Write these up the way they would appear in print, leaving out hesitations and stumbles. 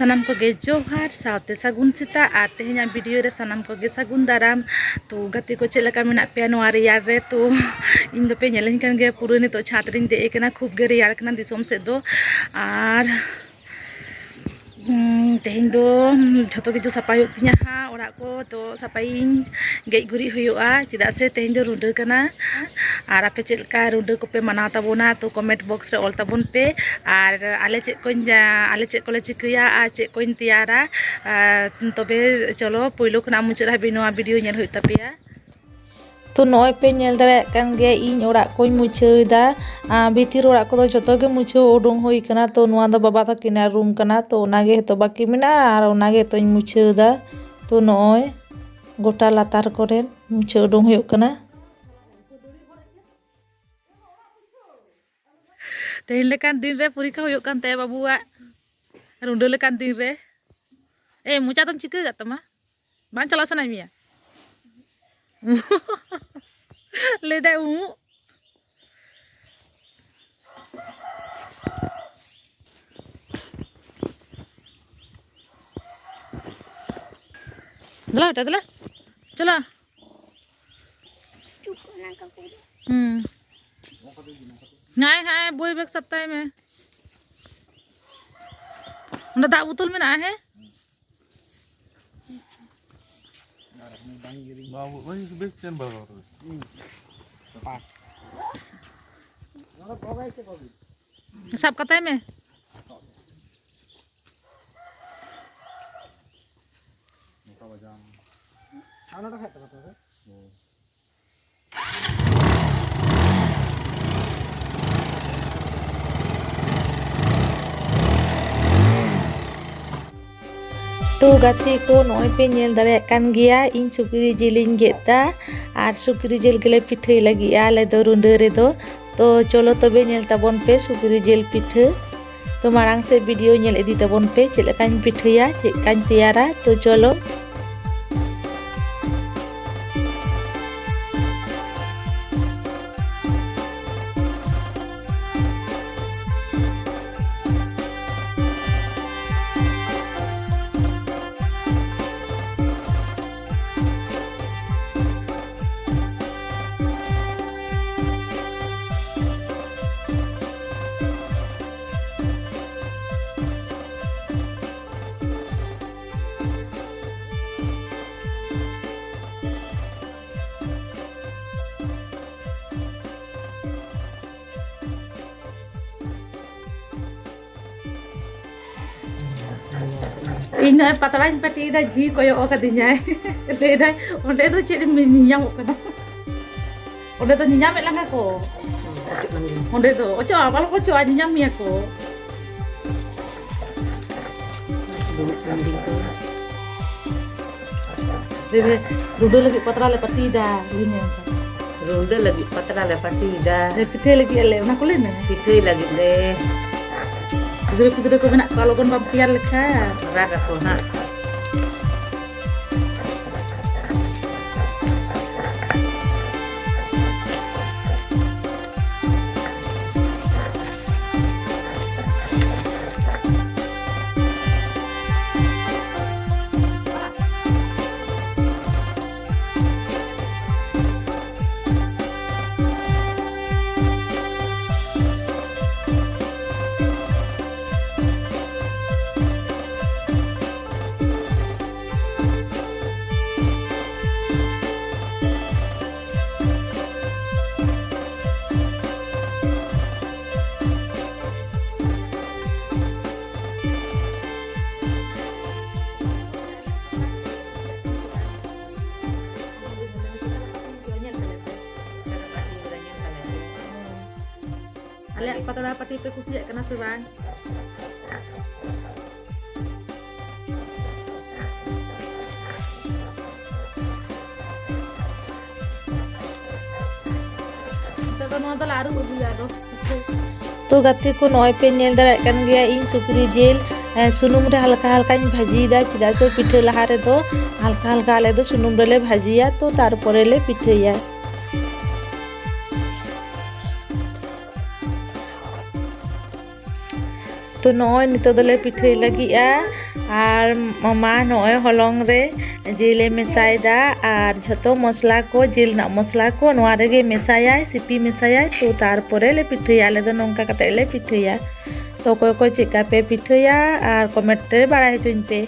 सानाम को गे जोहार साउते सागुन सीता और तेहेኛ वीडियो रे सानाम को गे सागुन दाराम। तो गति को चेक लगा मेना पे नोआ रेयार रे तो इन दो पे नेलें कान गे पूरा नितो छात रिन दे एकना खूब गे रेयार कना दिसोम से दो और तेहेñ दो झोतो किछु सापा हुयुग तिñा हा ओड़ा को तो सापाइन गेज गुरी हुयुगा चेदा से तेहेñ दो रुंडा कना और आपे चेक लका रुंडा को पे मनाव ताबोना तो कमेंट बॉक्स रे ऑल ताबोन पे और आले चेक कोले चिकया और चेक कोइन तैयारा तबे चलो पहिलो खना मुचाद हाबि नोआ वीडियो नेल हुयुग तापेया। तो नय पे नेल दाड़े कान गे इन ओड़ा कोई मुछादा भीतर ओड़ा को जतो गे मुछाव उडुंग हुई कना। तो नोआ दो बाबा तकिना रूम कना तो ओनागे हेतो बाकी मेना और ओनागे तो मुछादा। तो नय गोटा लातार करे मुछाव उडुंग हुयुग कना। तेहेñ लेकान दिन रे परीक्षा हुयुग कान ते बाबुआ रुंडा लेकान दिन रे ए मुचा तम चिका गत तमा बां चला सनाय मिया ले दे दला बेटा दला चला नाय हाय बोई बेग सप्ताह में उन्हें दा बोतल में ना है सब कताई में तो गाते को नय पे नेल दाड़े कान गिया इन सुकरी जिलिन गेदा और सुकरी जिल गेले पिठे लगी आले दो रुंडा रे दो। तो चलो तबे नेल ताबोन पे सुकरी जिल पिठे। तो मारांग से वीडियो नेल इदी ताबोन पे चेक लकान पिठेया चेक कान तैयारा। तो चलो इन पतला पटी झी कोयो कदिना लेदा ओंडे दो चेड नियाम कना ओंडे दो नियाम लंगा को ओंडे दो ओचो बाल को चो नियाम मिया को देबे रुडो लगी पतला ले पटी दा लिने रुडो लगी पतला ले पटी दा पिठे लगी ले ओना को ले में पिठे लगी ले Gede-gede ko menak kalau kon bab tiar lekha raga ko na ale patola pati pe kusiak kena sebang kita kan nonton laru dia do तो गाते को नय पे नेल दाड़े कान गया इन सुकरी जेल सुनुम रे हल्का हल्का भाजी दा चेदा से पिठे लहा रे दो हल्का हल्का आले दो सुनुम रे ले भाजिया तो तार परे ले पिठेया। तो नय नितो दले पिठे लगी और मामा नॉय हलंग रे जिले मेसायदा और झतो मसला को जिल ना मसला को नोआ रेगे मेसाया सिपी मेसाया तो तारपरे ले पिठैया ले दो नोंका कते ले पिठैया तो कोई कोई चिका पे पिठैया और कमेंट रे बाड़ा हचुन पे।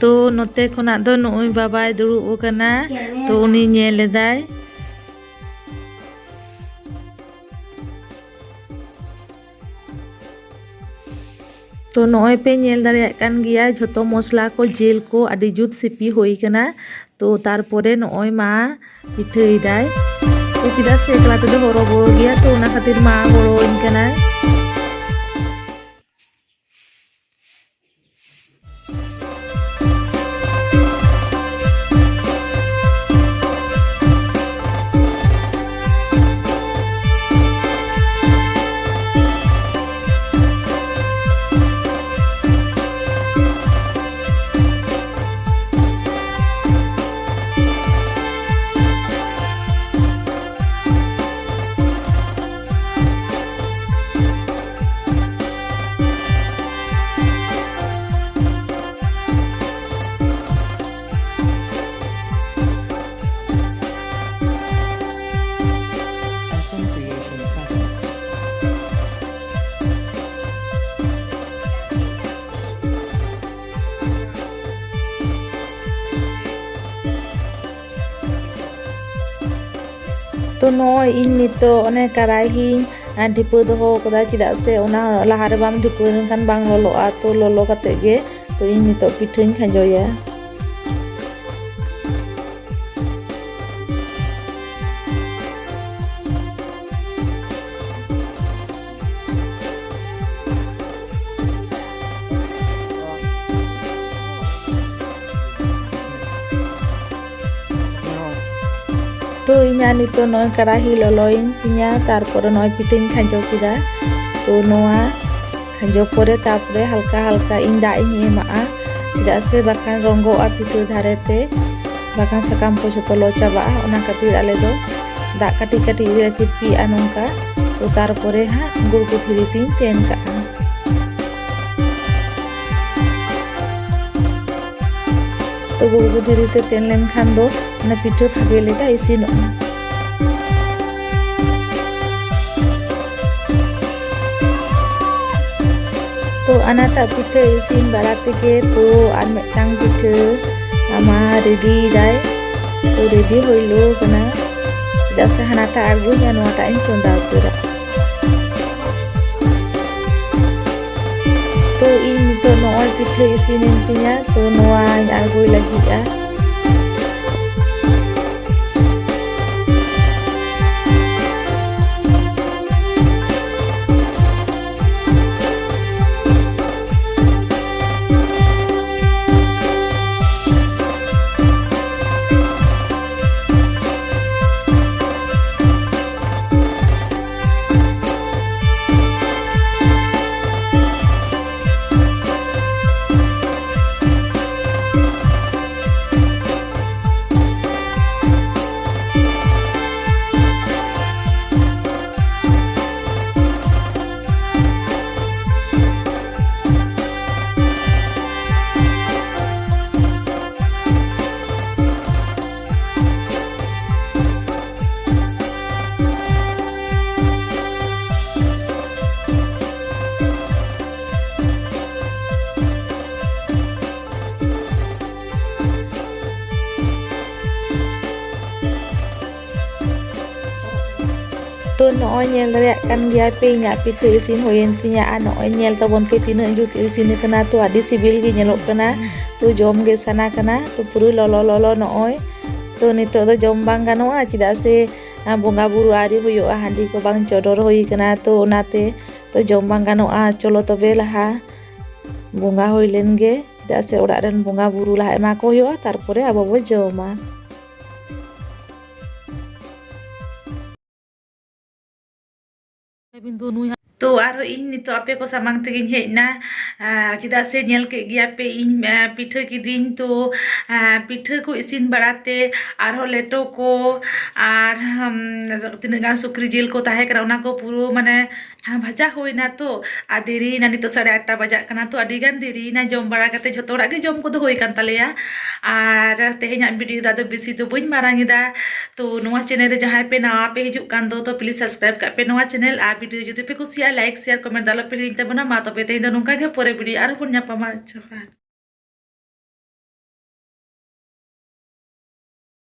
तो नोते खुना दो नोई बाबाय दुड़ुब कना तो उनी नेलेदाय तो नोय पे नेल दाड़ेयाग कान गिया झोतो मसला को जिल को आदि जुत सिपी होई कना तो तारपरे नोय मा पिठै दाय तो चिदा से एकला ते दो हरो बड़ो गिया तो ओना खातिर मा बड़ो इन कना। तो नॉय इन नितो ओने कराई ही ढिपो दोहो कदा चिदा से ओना लाहारे बाम ढिपो खान बांग लोलोआ तो लोलो कते गे तो इन नितो पिठैन खांजोया। तो इना नितो नॉय कड़ाही लोलोइन तिना तारपरे नॉय पिठैन खांजो किदा तो नोआ खांजो परे तारपरे हल्का हल्का इन दा इन एमाआ चिदा से बाखान रंगोआ पिठै धारेते बाखान साकाम को जतो लो चाबाआ ओना खातिर आले दो दा काटी काटी रे चिपी नोंका तो तारपरे हा गुड़ को थिरि तिन तेन काआ तो गुड़ को थिरि ते तेन लेन खान दो ना पिठै भागे लेका इसिनोआ। तो अनाटा पिठै इसिन बारा तेगे तो आर मिदटांग पिठै आमा रेडी दाय तो रेडी होइलो कना चिदा से हानाटा आगु या नोआटा इन चंदा उतरा तो इन नितो नोय पिठै इसिन तिnya तो नोआ आगु लागिआ। तो नॉय नेल दाड़ेयाग कान गिया पे इᱧᱟᱜ पिठै इसिन होयेन तिᱧा आ नॉय नेल ताबोन पे तिनाᱹᱜ जुत इसिन कना तो आदि सिबिल गे नेलोग कना तो जम गे साना कना तो पुरु लolo लolo नॉय तो नितो दो जम बांग गानोआ चिदा से बोंगा बुरु आरि हुयोआ हांडी को बांग चोडोर होई कना तो ओनाते तो जम बांग गानोआ चलो तबे लाहा बोंगा होई लेन गे चिदा से ओड़ा रेन बोंगा बुरु लाहा एमा को हुयोआ तारपरे आबो बो जमा। बिंदु नुई तो आरो इन नितो आपे को सामांग तेगिन हेजना चिदा से नेल के गिया पे इन पिठा किदिन तो पिठा को इसिन बड़ाते आरो लेटो को आर तिना गान सुक्री जिल को ताहे करा उना को पुरो माने भाजा होइना तो आ देरी ना नितो 8:30 बजा कना तो अडी गान देरी ना जम बड़ा कते झोतो रा गे जम को दो होई कान तलेया आर तेहेኛ वीडियो दा दो बेसी तो बइन मारांगिदा तो नोआ चैनल रे जहां पे नवा पे हिजुक कान दो तो प्लीज सब्सक्राइब का पे नोआ चैनल आ वीडियो जदि पे कुसिया लाइक शेयर कमेंट दालो पे हिंता बना मा तो पे तेहेñ दो नोंका गे पोरे वीडियो आरो बन ᱧᱟᱯᱟᱢᱟ।